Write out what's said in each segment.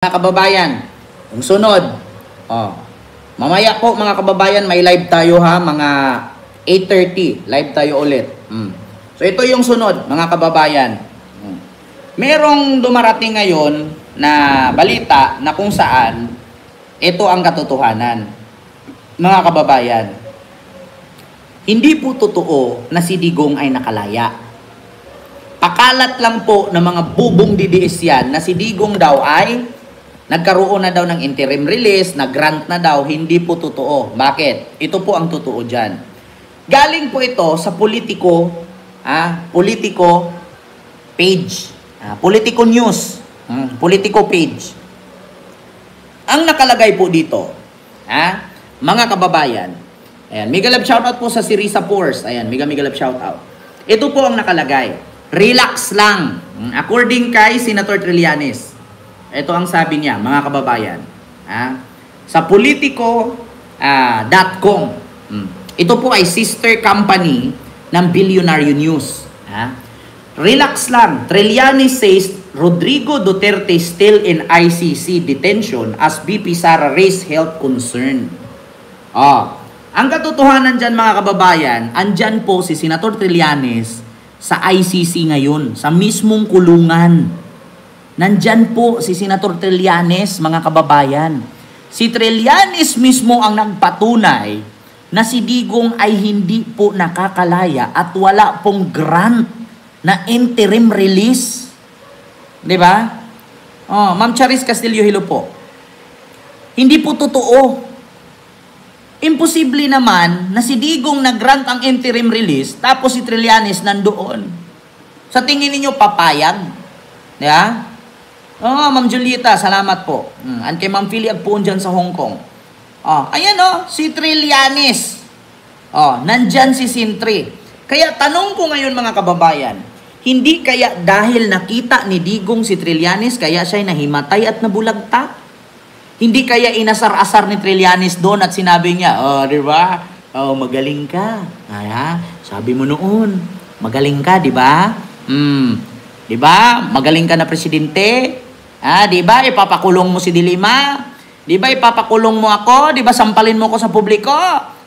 Mga kababayan, yung sunod, mamaya po mga kababayan, may live tayo ha, mga 8:30, live tayo ulit. So ito yung sunod, mga kababayan. Merong dumarating ngayon na balita na kung saan ito ang katotohanan. Mga kababayan, hindi po totoo na si Digong ay nakalaya. Pakalat lang po ng mga bubong DDS yan na si Digong daw ay nagkaroon na daw ng interim release, nag-grant na daw, hindi po totoo. Bakit? Ito po ang totoo dyan. Galing po ito sa Politico page, Politico News, Politico page. Ang nakalagay po dito, mga kababayan, ayan, mega love shoutout po sa si Risa Force, ayan, mega love shoutout. Ito po ang nakalagay, relax lang, according kay Senator Trillanes. Ito ang sabi niya, mga kababayan. Sa Politico.com. Ito po ay sister company ng Billionaire News. Relax lang. Trillanes says Rodrigo Duterte still in ICC detention as BP Sara raised health concern. Ang katotohanan dyan, mga kababayan, andyan po si Senator Trillanes sa ICC ngayon, sa mismong kulungan. Nandyan po si Senator Trillanes, mga kababayan. Si Trillanes mismo ang nagpatunay na si Digong ay hindi po nakakalaya at wala pong grant na interim release. Di ba? Ma'am Charis Castillo, hello po. Hindi po totoo. Imposible naman na si Digong nag-grant ang interim release tapos si Trillanes nandoon. Sa tingin niyo papayag? Di ba? Ma'am Julieta, salamat po. At kay Ma'am Philly Agpoon dyan sa Hong Kong. Ayan si Trillanes. Nandyan si Sintri. Kaya tanong ko ngayon, mga kababayan, hindi kaya dahil nakita ni Digong si Trillanes, kaya siya'y nahimatay at nabulagta? Hindi kaya inasar-asar ni Trillanes doon at sinabi niya, di ba? Magaling ka. Sabi mo noon, magaling ka, di ba? Di ba? Magaling ka na presidente. Di ba? Ipapakulong mo si Dilima. Di ba? Ipapakulong mo ako. Di ba? Sampalin mo ko sa publiko.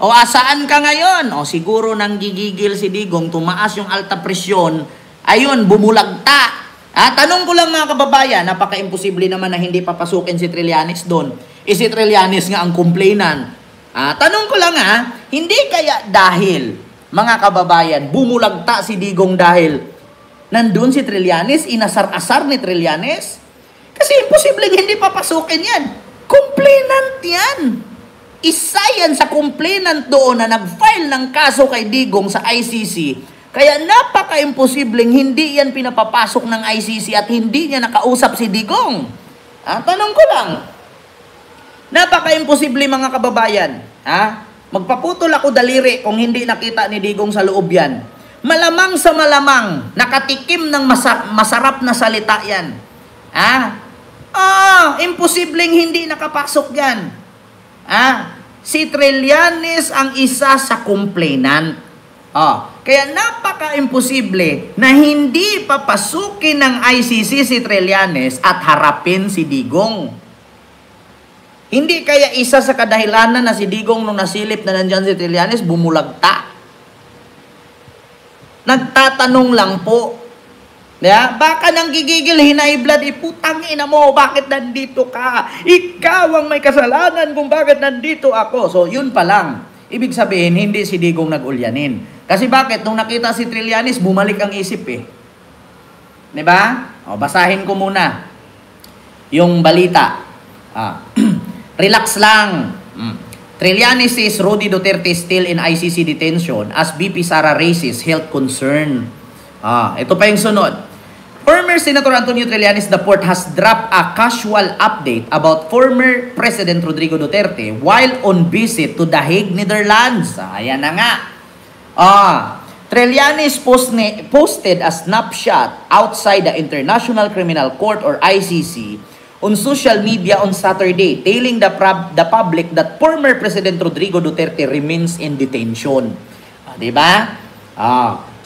Asaan ka ngayon? Siguro nang gigigil si Digong, tumaas yung alta presyon. Ayun, bumulagta. Tanong ko lang, mga kababayan, napaka-imposible naman na hindi papasukin si Trillanes doon. Si Trillanes nga ang complainant. Tanong ko lang hindi kaya dahil, mga kababayan, bumulagta si Digong dahil nandun si Trillanes, inasar-asar ni Trillanes? Kasi imposibleng hindi papasukin yan. Complainant yan. Isa yan sa complainant doon na nag-file ng kaso kay Digong sa ICC. Kaya napaka-imposibleng hindi yan pinapapasok ng ICC at hindi niya nakausap si Digong. Tanong ko lang. Napaka-imposible, mga kababayan. Magpaputol ako daliri kung hindi nakita ni Digong sa loob yan. Malamang sa malamang, nakatikim ng masarap na salita yan. Imposibleng hindi nakapasok yan. Si Trillanes ang isa sa complainant. Kaya napaka-imposible na hindi papasukin ng ICC si Trillanes at harapin si Digong. Hindi kaya isa sa kadahilanan na si Digong nung nasilip na nandyan si Trillanes, bumulagta. Nagtatanong lang po. Baka nang gigigil, hinay-blood, putang ina mo, bakit nandito ka? Ikaw ang may kasalanan kung bakit nandito ako. So, yun pa lang. Ibig sabihin, hindi si Digong nag-ulyanin. Kasi bakit? Nung nakita si Trillanes, bumalik ang isip Diba? Basahin ko muna yung balita. Relax lang. Trillanes says Rodi Duterte still in ICC detention as BP Sara raises health concern. Ito pa yung sunod. Former Senator Antonio Trillanes IV has dropped a casual update about former President Rodrigo Duterte while on visit to The Hague, Netherlands. Ayan na nga. Trillanes posted a snapshot outside the International Criminal Court or ICC on social media on Saturday, telling the public that former President Rodrigo Duterte remains in detention. Diba?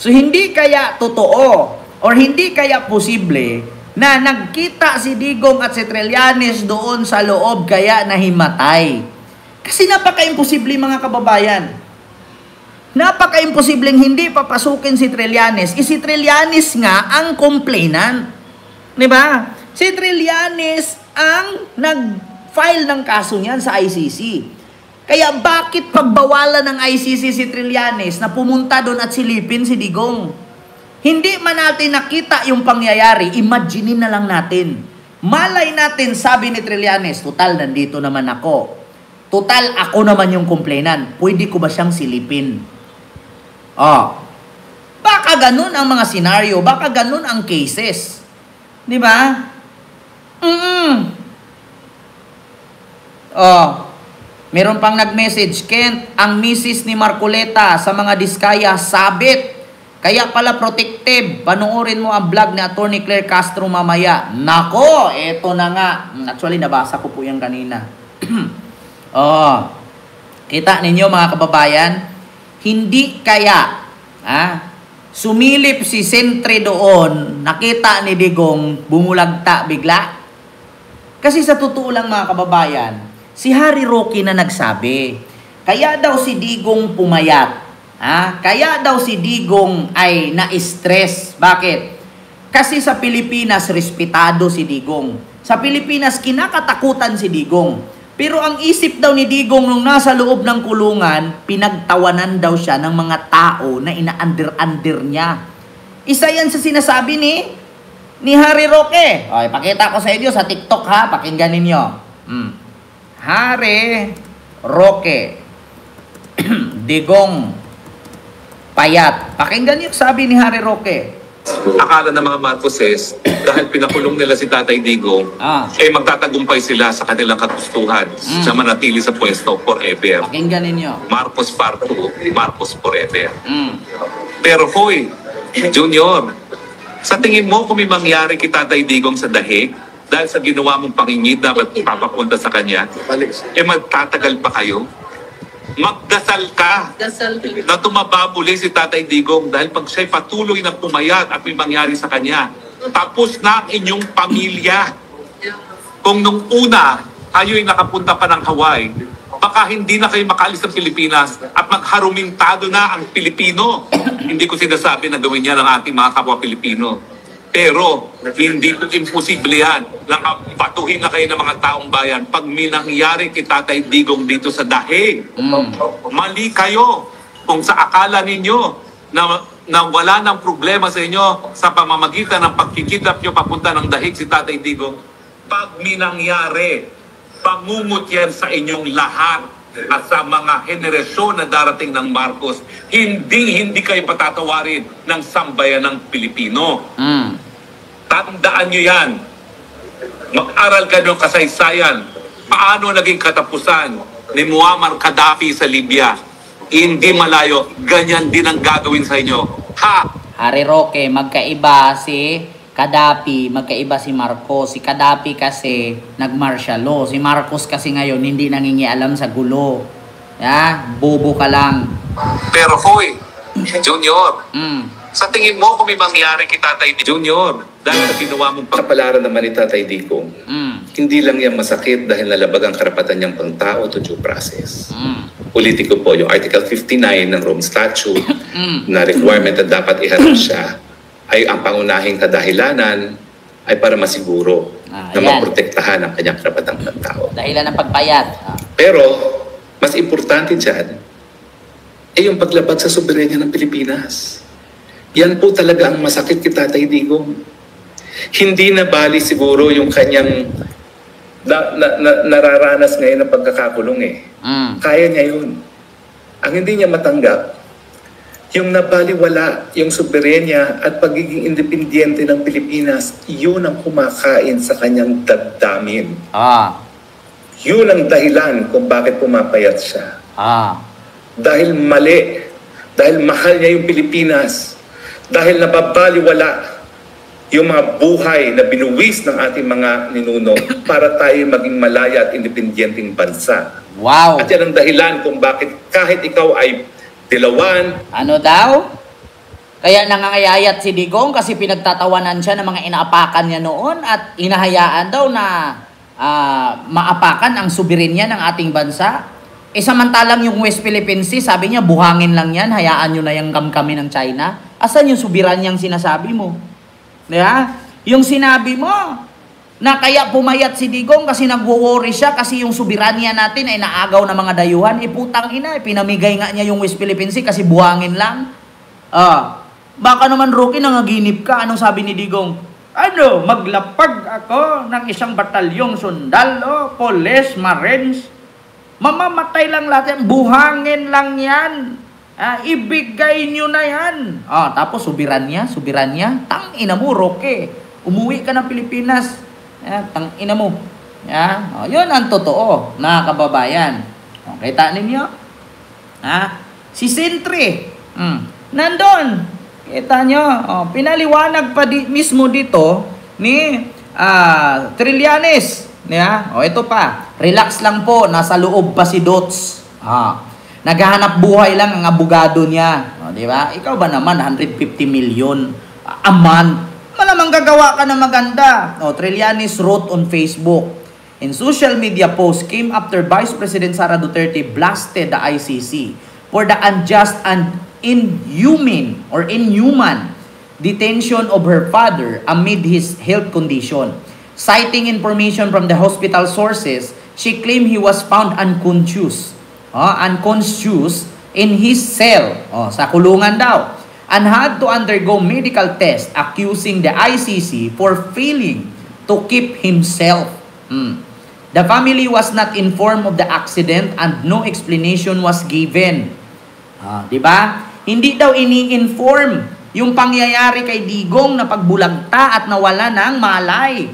So hindi kaya totoo or hindi kaya posible na nagkita si Digong at si Trillanes doon sa loob kaya nahimatay. Kasi napaka-imposible mga kababayan. Napaka-imposibleng hindi papasukin si Trillanes. Si Trillanes nga ang complainant. Diba? Si Trillanes ang nag-file ng kaso niyan sa ICC. Kaya bakit pagbawalan ng ICC si Trillanes na pumunta doon at silipin si Digong? Hindi man natin nakita yung pangyayari, imaginein na lang natin. Malay natin, sabi ni Trillanes, total, nandito naman ako. Total, ako naman yung complainant. Pwede ko ba siyang silipin? Baka ganun ang mga senaryo, baka ganun ang cases. Di ba? Meron pang nag-message, Kent, ang misis ni Marcoleta sa mga diskaya, sabit. Kaya pala protective. Panoorin mo ang vlog ni Attorney Claire Castro mamaya. Nako, eto na nga. Actually, nabasa ko po yan kanina. Kita ninyo mga kababayan, hindi kaya sumilip si Sentry doon, nakita ni Digong, bumulagta bigla. Kasi sa totoo lang mga kababayan, si Harry Roque na nagsabi, kaya daw si Digong pumayat. Kaya daw si Digong ay na-stress. Bakit? Kasi sa Pilipinas, respetado si Digong. Sa Pilipinas, kinakatakutan si Digong. Pero ang isip daw ni Digong nung nasa loob ng kulungan, pinagtawanan daw siya ng mga tao na ina-under-under niya. Isa yan sa sinasabi ni Harry Roque. Pakita ko sa inyo sa TikTok ha, pakinggan ninyo. Harry Roque. Digong payat. Pakinggan niyo sabi ni Harry Roque. Akala ng mga Marcoses, dahil pinakulong nila si Tatay Digong, magtatagumpay sila sa kanilang kagustuhan sa manatili sa pwesto forever. Pakinggan ninyo. Marcos Part 2, Marcos forever. Pero hoy, Junior, sa tingin mo kung may mangyari kay Tatay Digong sa dahig, dahil sa ginawa mong pangingid na papapunta sa kanya, magtatagal pa kayo? Magdasal ka na tumababuli si Tatay Digong dahil pag siya'y patuloy na pumayat at may mangyari sa kanya, tapos na ang inyong pamilya. Kung nung una, kayo'y nakapunta pa ng Hawaii, baka hindi na kayo makaalis sa Pilipinas at magharumintado na ang Pilipino. Hindi ko sinasabi na gawin yan ang ating mga kapwa Pilipino. Pero hindi ko imposible yan. Nakapatuhin na kayo ng mga taong bayan pag may nangyari kay Tatay Digong dito sa dahig. Mali kayo kung sa akala ninyo na wala ng problema sa inyo sa pamamagitan ng pagkikidnap nyo papunta ng dahig si Tatay Digong. Pag may nangyari, pangungot yan sa inyong lahat at sa mga henerasyon na darating ng Marcos. Hindi kayo patatawarin ng sambayan ng Pilipino. Tandaan nyo yan. Mag-aral ka ng kasaysayan. Paano naging katapusan ni Muammar Gaddafi sa Libya? Hindi malayo. Ganyan din ang gagawin sa inyo. Harry Roque, magkaiba si Gaddafi, magkaiba si Marcos. Si Gaddafi kasi nag-martial law. Si Marcos kasi ngayon hindi nangingialam sa gulo. Bobo ka lang. Pero hoy, Junior, sa tingin mo kung may mangyari kay Tatay Junior, dahil sa ginawa mong pagpalaran naman ni Tatay Digong, hindi lang yan masakit dahil nalabag ang karapatan niyang pangtao to due process. Politiko po, yung Article 59 ng Rome Statute na requirement na dapat iharap siya ay ang pangunahing kadahilanan ay para masiguro na maprotektahan ang kanyang karapatang pangtao. Dahilan ng pagpayat. Pero, mas importante dyan, ay yung paglabag sa soberenya ng Pilipinas. Yan po talaga ang masakit kay Tatay Digong. Hindi na bali siguro yung kanyang nararanas ngayon ng pagkakakulong Kaya niya yun. Ang hindi niya matanggap, yung nabaliwala, yung soberenya at pagiging independyente ng Pilipinas, yun ang kumakain sa kanyang damdamin. Yun ang dahilan kung bakit pumapayat siya. Dahil mali, dahil mahal niya yung Pilipinas, dahil nababaliwala yung mga buhay na binuwis ng ating mga ninuno para tayo maging malaya at independyenteng bansa. Wow! At yan ang dahilan kung bakit kahit ikaw ay dilawan. Ano daw? Kaya nangangayayat si Digong kasi pinagtatawanan siya ng mga inaapakan niya noon at inahayaan daw na maapakan ang soberenya ng ating bansa. Samantalang yung West Philippine Sea, sabi niya, buhangin lang yan, hayaan nyo na yung kamkami ng China. Asan yung soberanyang sinasabi mo? Diba? Yung sinabi mo, na kaya pumayat si Digong kasi nagwo-worry siya kasi yung soberanya natin ay naagaw ng mga dayuhan. Putang ina, pinamigay nga niya yung West Philippine Sea kasi buhangin lang. Baka naman, Rocky, nangaginip ka. Anong sabi ni Digong? Maglapag ako ng isang batalyong sundalo, police, marines. Mamamatay lang lahat yan. Buhangin lang yan. Ibigay nyo na yan. Tapos soberanya. Tang ina mo, Roque. Umuwi ka ng Pilipinas. Tang ina mo. Yun ang totoo na kababayan. Kita ninyo? Si Sentry. Nandun. Kita nyo. Pinaliwanag pa mismo dito ni Trillanes. Ito pa. Relax lang po. Nasa loob pa si Dots. Naghahanap buhay lang ang abogado niya. Di ba? Ikaw ba naman, 150 million a month? Malamang gagawa ka na maganda. Trillanes wrote on Facebook. In social media post came after Vice President Sara Duterte blasted the ICC for the unjust and inhuman detention of her father amid his health condition. Citing information from the hospital sources, she claimed he was found unconscious in his cell, sa kulungan daw, and had to undergo medical test accusing the ICC for failing to keep himself. The family was not informed of the accident and no explanation was given. Diba? Hindi daw ini-inform yung pangyayari kay Digong na pagbulagta at nawala ng malay.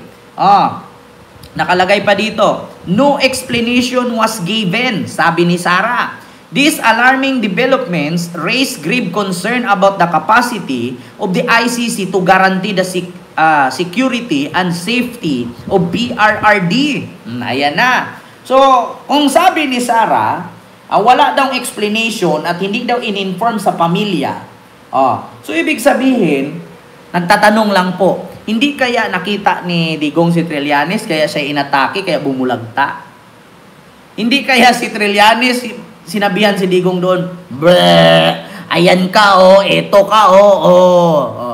Nakalagay pa dito, no explanation was given, sabi ni Sara. These alarming developments raise grave concern about the capacity of the ICC to guarantee the security and safety of PRRD. Ayan na. So, kung sabi ni Sara, wala daw explanation at hindi daw in-inform sa pamilya. So, ibig sabihin, nagtatanong lang po, hindi kaya nakita ni Digong si Trillanes, kaya siya inatake, kaya bumulagta? Hindi kaya si Trillanes, sinabihan si Digong doon, ayan ka, eto ka,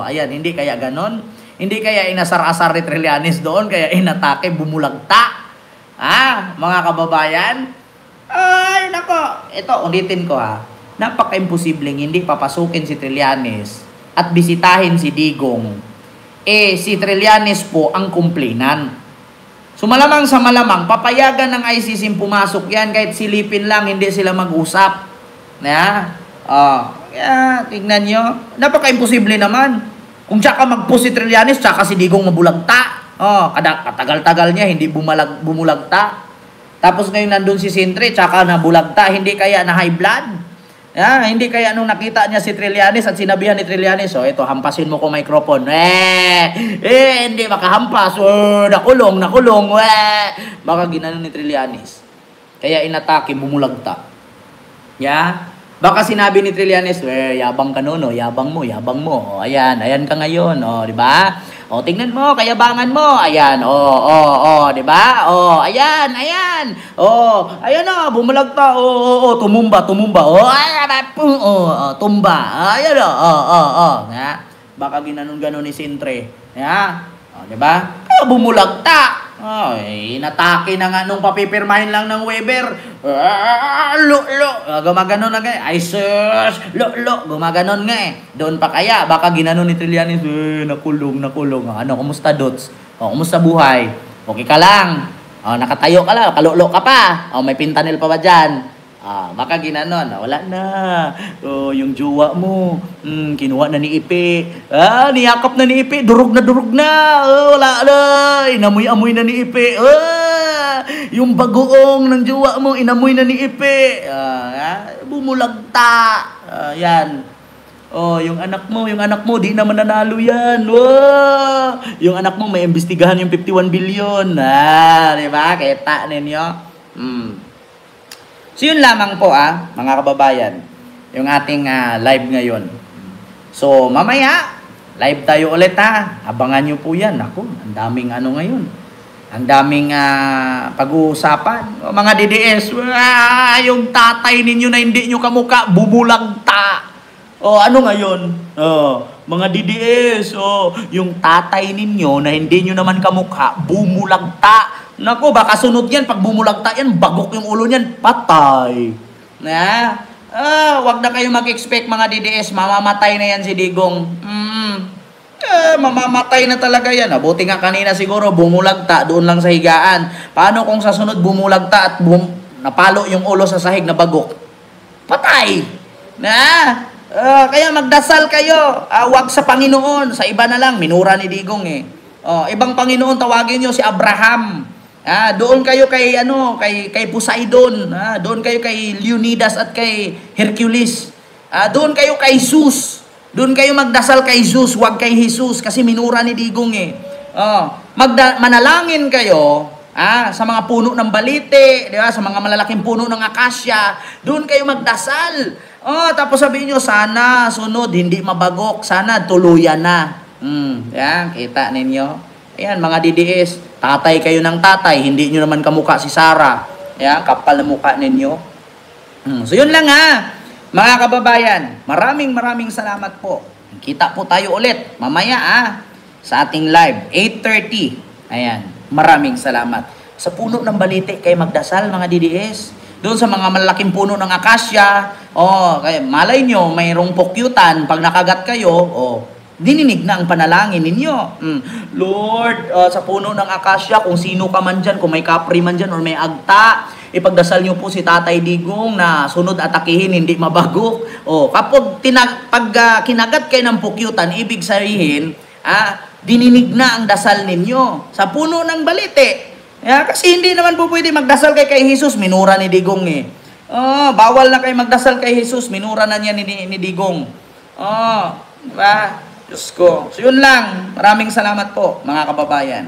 ayan, hindi kaya ganon? Hindi kaya inasar-asar ni Trillanes doon, kaya inatake, bumulagta? Mga kababayan? Ay, nako, ito, ulitin ko napaka-imposibleng hindi papasukin si Trillanes at bisitahin si Digong. Si Trillanes po ang complainant. So malamang sa malamang, papayagan ng ICC pumasok yan kahit silipin lang, hindi sila mag-usap. Tignan nyo. Napaka-imposible naman. Kung tsaka mag-post si Trillanes, tsaka si Digong mabulagta. Katagal-tagal niya, hindi bumulagta. Tapos ngayon nandun si Sentry, tsaka nabulagta, hindi kaya na high blood. Hindi kaya nung nakita niya si Trillanes at sinabihan ni Trillanes, ito, hampasin mo ko microphone. Hindi makahampas. Nakulong. Baka ginanon ni Trillanes. Kaya inatake, bumulagta. Baka sinabi ni Trillanes, yabang ka noon, yabang mo. Ayan ka ngayon, di ba? Tingnan mo, kayabangan mo. Ayan, di ba? Ayan. Ayan bumulagta. Tumumba. Tumba. Ayan, baka ginanon-ganon ni Sentry. Di ba? Kaya bumulagta. Inatake na nga nung papipirmahin lang ng Weber. Gumaganon na nga. Ay sus, gumaganon nga Doon pa kaya, baka ginanon ni Trillanes, nakulong. Kumusta Dots? Kumusta buhay? Okay ka lang? Nakatayo ka lang, kalulo ka pa. May pintanil pa ba dyan? Baka ginanon, wala na. Yung jowa mo, kinuha na ni Ipe. Niyakap na ni Ipe, durog na. Wala na, inamoy-amoy na ni Ipe. Yung bagoong ng jowa mo, inamoy na ni Ipe. Bumulagta. Yan. Yung anak mo, di naman nanalo yan. Yung anak mo, may imbestigahan yung 51 billion. Diba? Kita ninyo. So yun lamang po mga kababayan, yung ating live ngayon. So, mamaya, live tayo ulit ha. Abangan nyo po yan. Ako, ang daming ano ngayon. Ang daming pag-uusapan. O, mga DDS, yung tatay ninyo na hindi nyo kamukha, bumulagta. O, ano ngayon? Mga DDS, yung tatay ninyo na hindi nyo naman kamukha, bumulagta. Nako, baka sunod yan. Pag bumulagta yan, bagok yung ulo niyan, patay. Wag na kayo mag-expect mga DDS, mamamatay na yan si Digong. Mamamatay na talaga yan. Buti nga kanina siguro bumulagta doon lang sa higaan. Paano kung sa sunod bumulagta at napalo yung ulo sa sahig na bagok? Patay! Kaya magdasal kayo. Wag sa Panginoon. Sa iba na lang. Minura ni Digong eh. Ibang Panginoon, tawagin nyo si Abraham. Doon kayo kay kay Poseidon. Doon kayo kay Leonidas at kay Hercules. Doon kayo kay Zeus. Doon kayo magdasal kay Zeus, wag kay Jesus kasi minura ni Digong eh. Manalangin kayo sa mga puno ng balite, di ba? Sa mga malalaking puno ng akasya. Doon kayo magdasal. Tapos sabihin nyo, sana sunod, hindi mabagok. Sana tuluyan na. Yan, kita ninyo. Ayan, mga DDS, tatay kayo ng tatay, hindi nyo naman kamukha si Sarah. Ayan, kapal na mukha ninyo. So yun lang mga kababayan, maraming salamat po. Kita po tayo ulit mamaya sa ating live, 8:30. Ayan, maraming salamat. Sa puno ng balite kayo magdasal mga DDS. Doon sa mga malaking puno ng akasya, kaya malay nyo, mayroong pokyutan, pag nakagat kayo, dininig na ang panalangin ninyo. Lord, sa puno ng akasya, kung sino ka man dyan, kung may kapri man dyan or may agta, ipagdasal nyo po si Tatay Digong na sunod atakihin, hindi mabagok. Kapag kinagat kayo ng pukyutan, ibig sabihin, dininig na ang dasal ninyo sa puno ng balite. Kasi hindi naman po pwede magdasal kay Jesus, minura ni Digong eh. Bawal na kayo magdasal kay Jesus, minura na niya ni Digong. Diba? Diyos ko. So yun lang. Maraming salamat po mga kababayan.